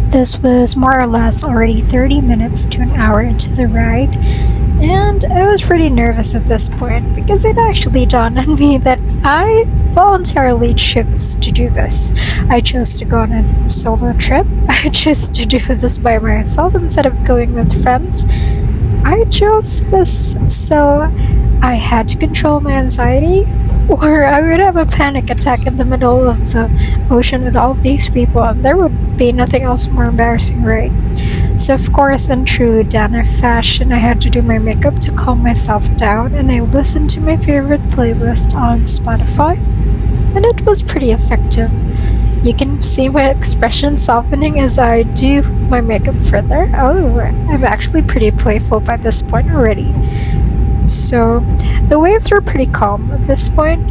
This was more or less already 30 minutes to an hour into the ride, and I was pretty nervous at this point because it actually dawned on me that I voluntarily chose to do this. I chose to go on a solo trip. I chose to do this by myself instead of going with friends. I chose this, so I had to control my anxiety, or I would have a panic attack in the middle of the ocean with all of these people, and there would be nothing else more embarrassing, right? So, of course, in true Dana fashion, I had to do my makeup to calm myself down, and I listened to my favorite playlist on Spotify, and it was pretty effective. You can see my expression softening as I do my makeup further. Oh, I'm actually pretty playful by this point already. So, the waves were pretty calm at this point.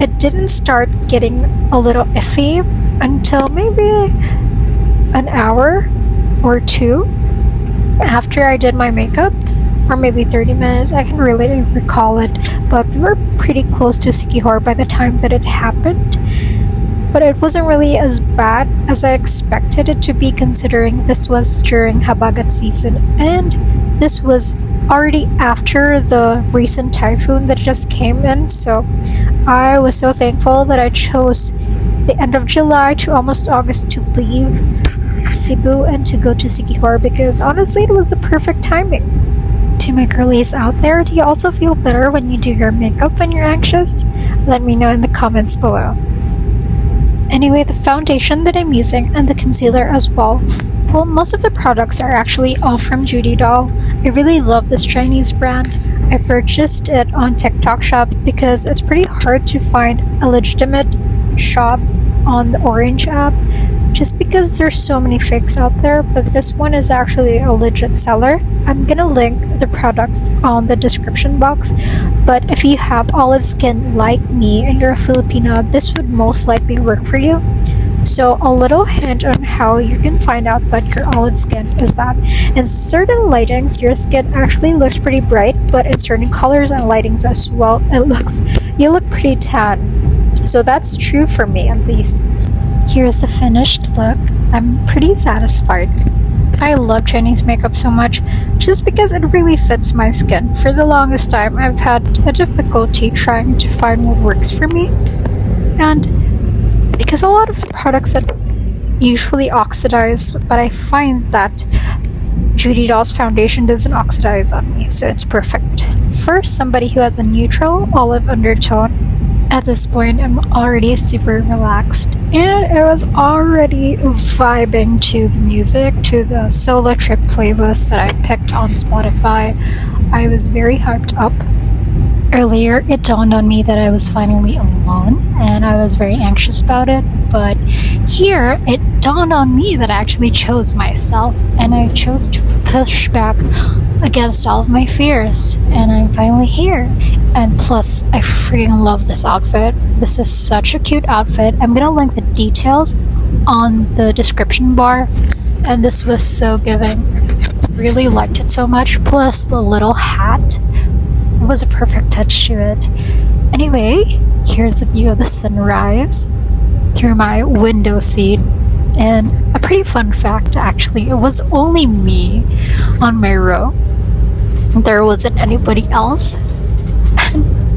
It didn't start getting a little iffy until maybe an hour or two after I did my makeup, or maybe 30 minutes. I can really recall it, but we were pretty close to Siquijor by the time that it happened. But it wasn't really as bad as I expected it to be, considering this was during Habagat season, and this was already after the recent typhoon that just came in. So I was so thankful that I chose the end of July to almost August to leave Cebu and to go to Siquijor, because honestly it was the perfect timing. To my girlies out there, do you also feel better when you do your makeup when you're anxious? Let me know in the comments below. Anyway, the foundation that I'm using and the concealer as well, most of the products are actually all from Judy Doll. I really love this Chinese brand. I purchased it on TikTok Shop because it's pretty hard to find a legitimate shop on the Orange app, just because there's so many fakes out there, but this one is actually a legit seller. I'm gonna link the products on the description box, but if you have olive skin like me and you're a Filipino, this would most likely work for you. So a little hint on how you can find out that you're olive skin is that in certain lightings your skin actually looks pretty bright, but in certain colors and lightings as well, you look pretty tan. So that's true for me at least. Here's the finished look. I'm pretty satisfied. I love Chinese makeup so much just because it really fits my skin. For the longest time, I've had a difficulty trying to find what works for me. And because a lot of the products that usually oxidize, but I find that Judy Doll's foundation doesn't oxidize on me, so it's perfect. For somebody who has a neutral olive undertone, at this point, I'm already super relaxed, and I was already vibing to the music, to the solo trip playlist that I picked on Spotify. I was very hyped up. Earlier, it dawned on me that I was finally alone, and I was very anxious about it, but here, it dawned on me that I actually chose myself, and I chose to push back against all of my fears, and I'm finally here. And plus, I freaking love this outfit. This is such a cute outfit. I'm gonna link the details on the description bar, and this was so giving. Really liked it so much, plus the little hat. It was a perfect touch to it. Anyway, here's a view of the sunrise through my window seat. And a pretty fun fact, actually, it was only me on my row. There wasn't anybody else.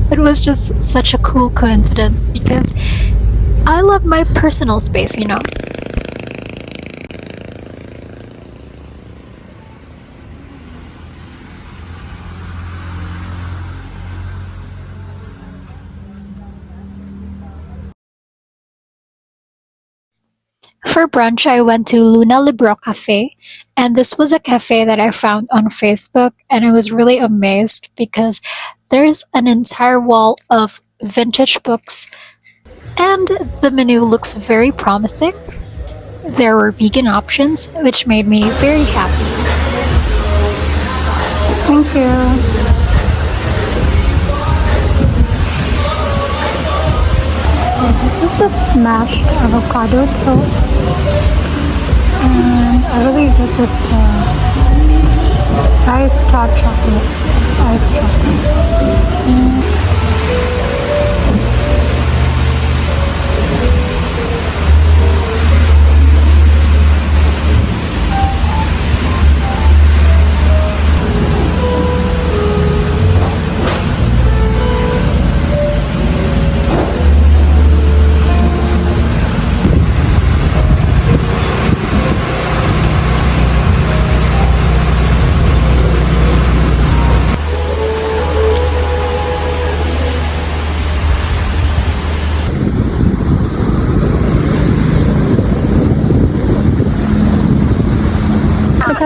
It was just such a cool coincidence because I love my personal space, you know. For brunch, I went to Luna Libro Cafe, and this was a cafe that I found on Facebook, and I was really amazed because there's an entire wall of vintage books, and the menu looks very promising. There were vegan options, which made me very happy. Thank you. So this is a smashed avocado toast, and I believe this is the iced hot chocolate. Iced chocolate.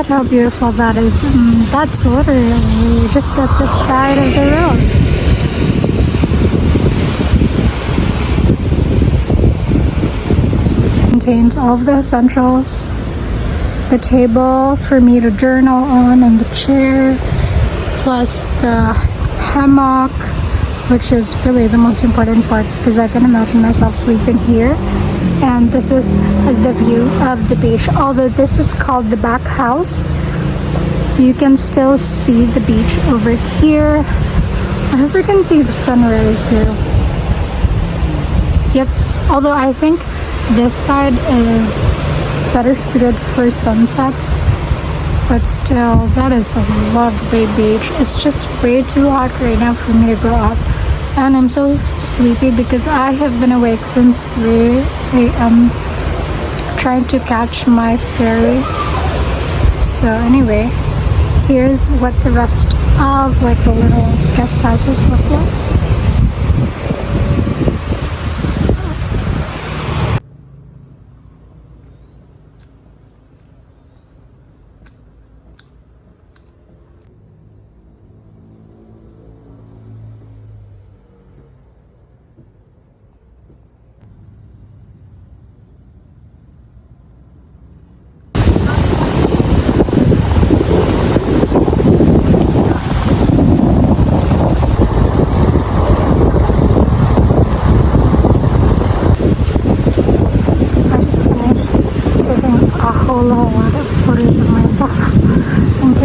at how beautiful that is. That's literally just at the side of the road. Contains all of the essentials. The table for me to journal on and the chair, plus the hammock, which is really the most important part because I can imagine myself sleeping here. And this is the view of the beach. Although this is called the back house, you can still see the beach over here. I hope you can see the sunrise here. Yep, although I think this side is better suited for sunsets, but still, that is a lovely beach. It's just way too hot right now for me to go out, and I'm so sleepy because I have been awake since 3 a.m. trying to catch my ferry. So anyway, here's what the rest of like the little guest houses look like.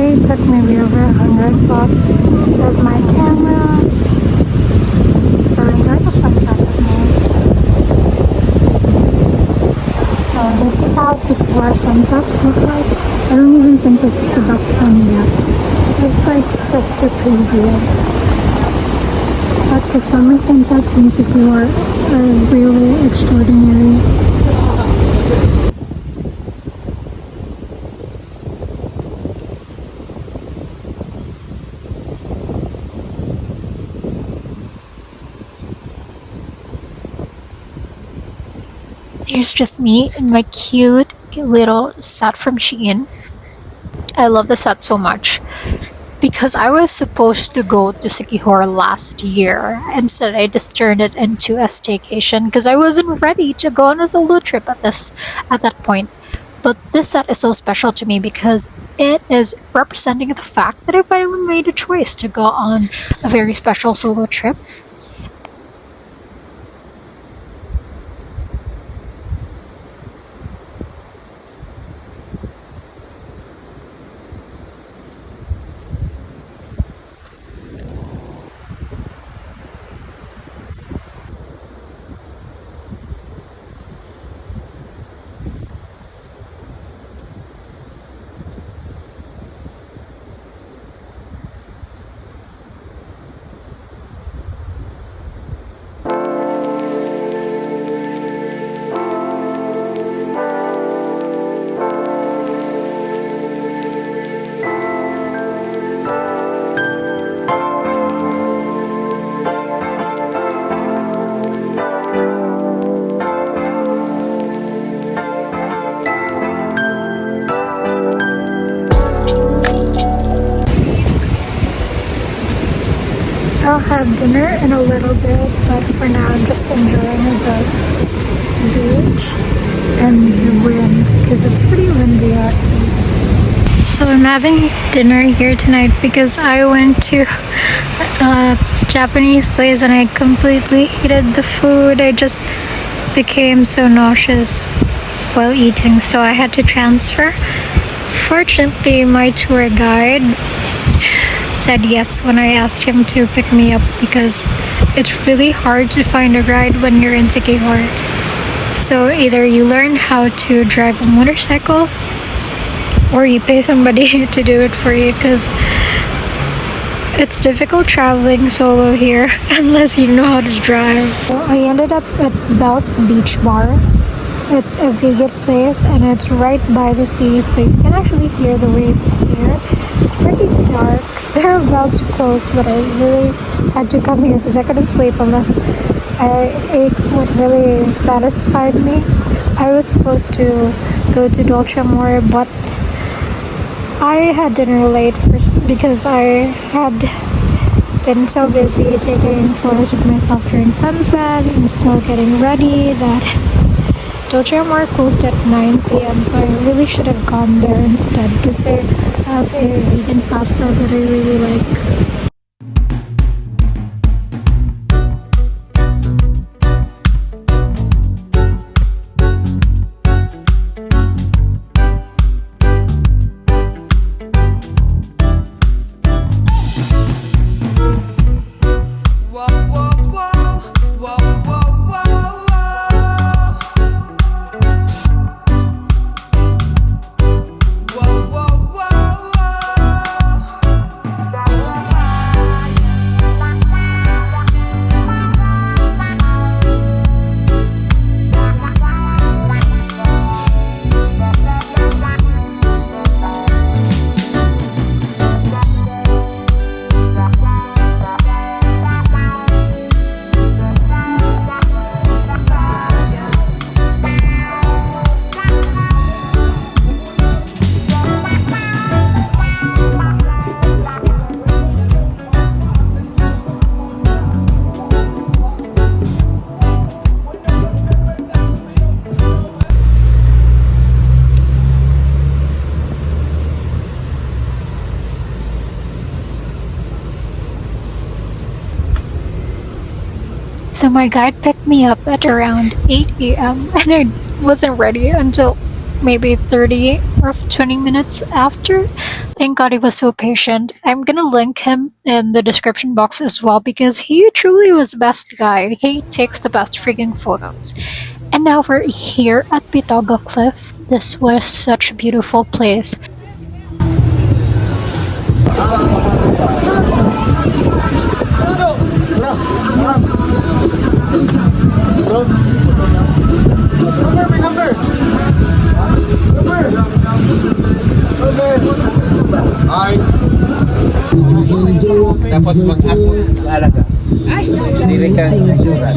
It took maybe over 100 plus with my camera. So enjoy the sunset with me. So this is how Siquijor sunsets look like. I don't even think this is the best one yet. It's like just a preview. But the summer sunsets in Siquijor are really extraordinary. Here's just me in my cute little set from Shein. I love the set so much because I was supposed to go to Siquijor last year. Instead, I just turned it into a staycation because I wasn't ready to go on a solo trip at that point. But this set is so special to me because it is representing the fact that I finally made a choice to go on a very special solo trip. I'll have dinner in a little bit, but for now I'm just enjoying the beach and the wind because it's pretty windy out here. So I'm having dinner here tonight because I went to a Japanese place and I completely hated the food. I just became so nauseous while eating, so I had to transfer. Fortunately, my tour guide said yes when I asked him to pick me up because it's really hard to find a ride when you're in Siquijor. So either you learn how to drive a motorcycle or you pay somebody to do it for you because it's difficult traveling solo here unless you know how to drive. Well, I ended up at Belle's Beach Bar. It's a vegan place and it's right by the sea, so you can actually hear the waves here. It's pretty dark. They're about to close, but I really had to come here because I couldn't sleep unless I ate what really satisfied me. I was supposed to go to Dolce Amore, but I had dinner late because I had been so busy taking photos of myself during sunset and still getting ready that Dojo Mart closed at 9 p.m. so I really should have gone there instead because they have a vegan pasta that I really like. So my guide picked me up at around 8 a.m. and I wasn't ready until maybe 30 or 20 minutes after. Thank God he was so patient. I'm gonna link him in the description box as well because he truly was the best guy. He takes the best freaking photos. And now we're here at Pitogo Cliff. This was such a beautiful place. Tapos mag-ako alaga. Dili ka surat.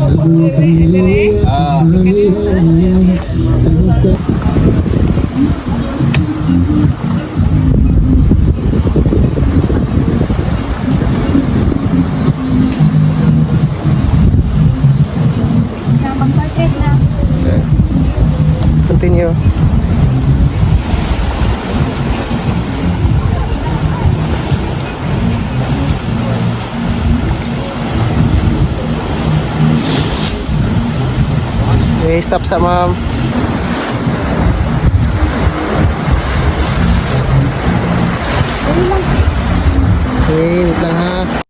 Continue. Okay, stop sa ma'am. Okay, wait lang ha.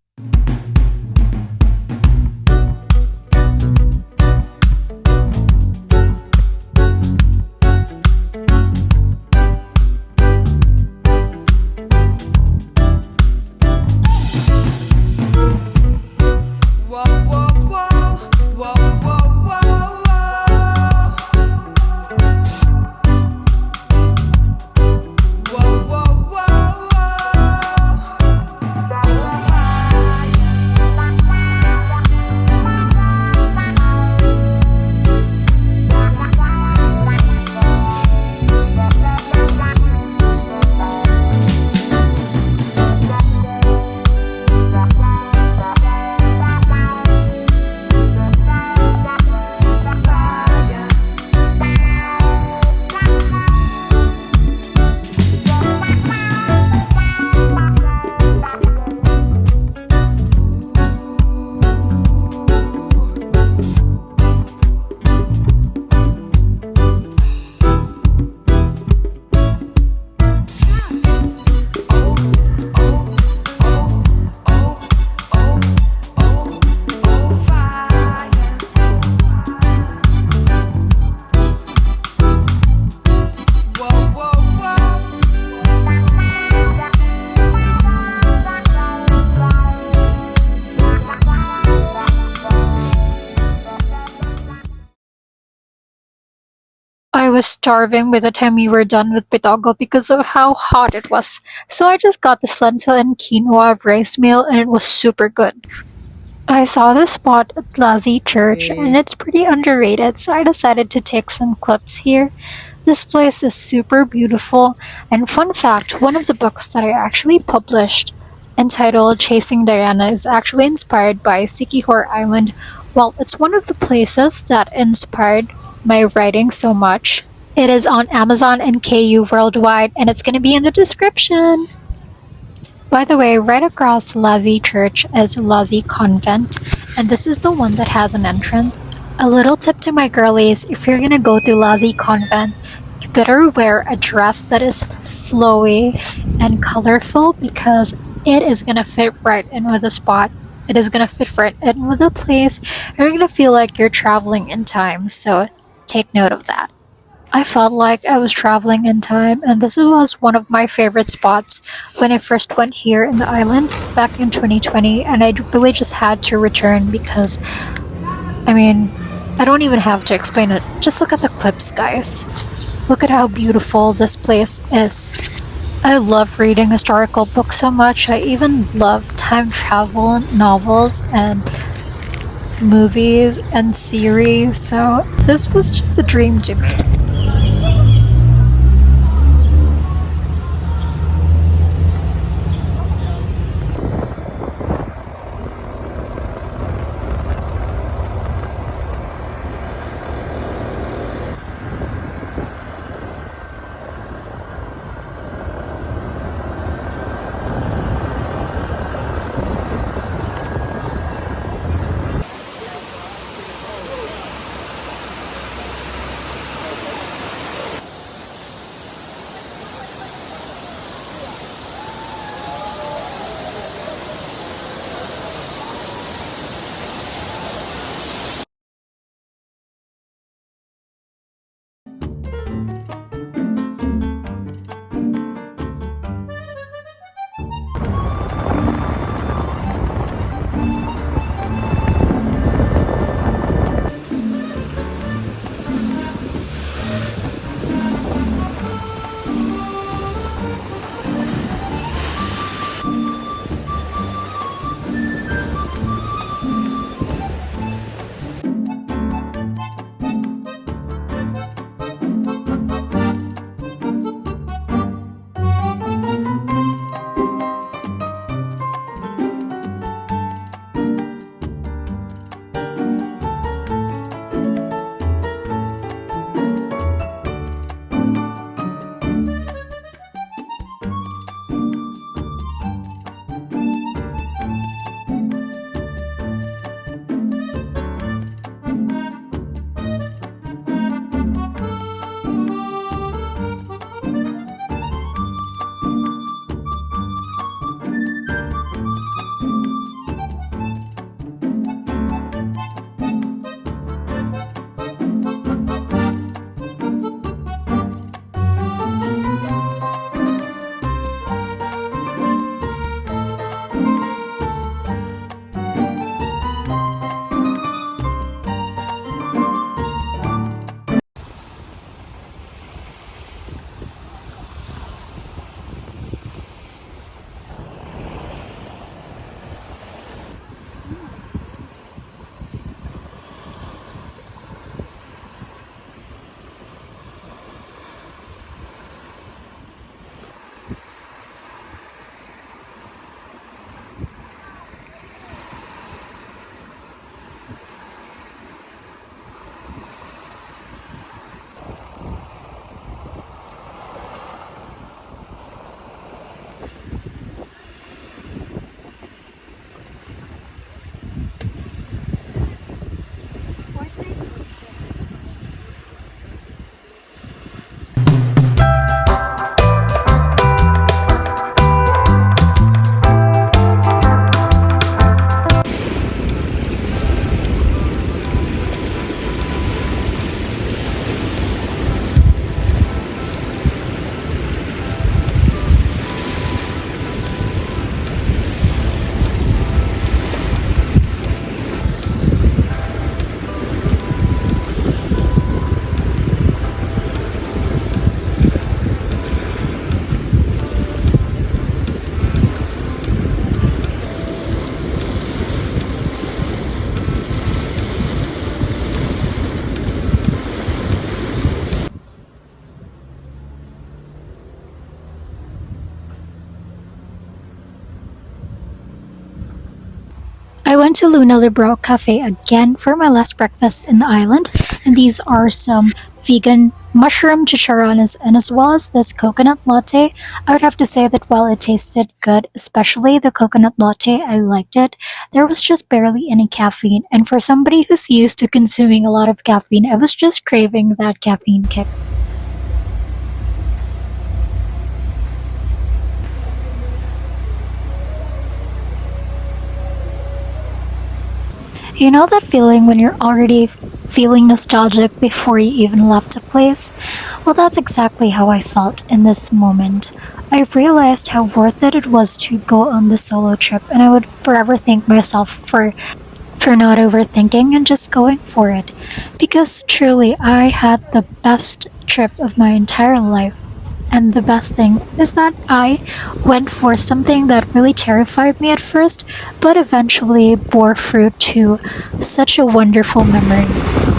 I was starving by the time we were done with Pitogo because of how hot it was. So I just got this lentil and quinoa rice meal and it was super good. I saw this spot at Lazi Church and it's pretty underrated, so I decided to take some clips here. This place is super beautiful, and fun fact, one of the books that I actually published, entitled Chasing Diana, is actually inspired by Siquijor Island. Well, it's one of the places that inspired my writing so much. It is on Amazon and KU worldwide, and it's going to be in the description. By the way, right across Lazi Church is Lazi Convent, and this is the one that has an entrance. A little tip to my girlies, if you're gonna go to Lazi Convent, you better wear a dress that is flowy and colorful because it is gonna fit right in with the spot. It is gonna fit right in with the place, and you're gonna feel like you're traveling in time, so take note of that. I felt like I was traveling in time, and this was one of my favorite spots when I first went here in the island back in 2020, and I really just had to return because, I mean, I don't even have to explain it. Just look at the clips, guys. Look at how beautiful this place is. I love reading historical books so much. I even love time travel novels and movies and series, so this was just a dream to me. went to Luna Libro Cafe again for my last breakfast in the island, and these are some vegan mushroom chicharrones and as well as this coconut latte. I would have to say that while it tasted good, especially the coconut latte, I liked it. There was just barely any caffeine, and for somebody who's used to consuming a lot of caffeine, I was just craving that caffeine kick. You know that feeling when you're already feeling nostalgic before you even left a place? Well, that's exactly how I felt in this moment. I realized how worth it was to go on the solo trip, and I would forever thank myself for not overthinking and just going for it. Because truly, I had the best trip of my entire life. And the best thing is that I went for something that really terrified me at first, but eventually bore fruit to such a wonderful memory.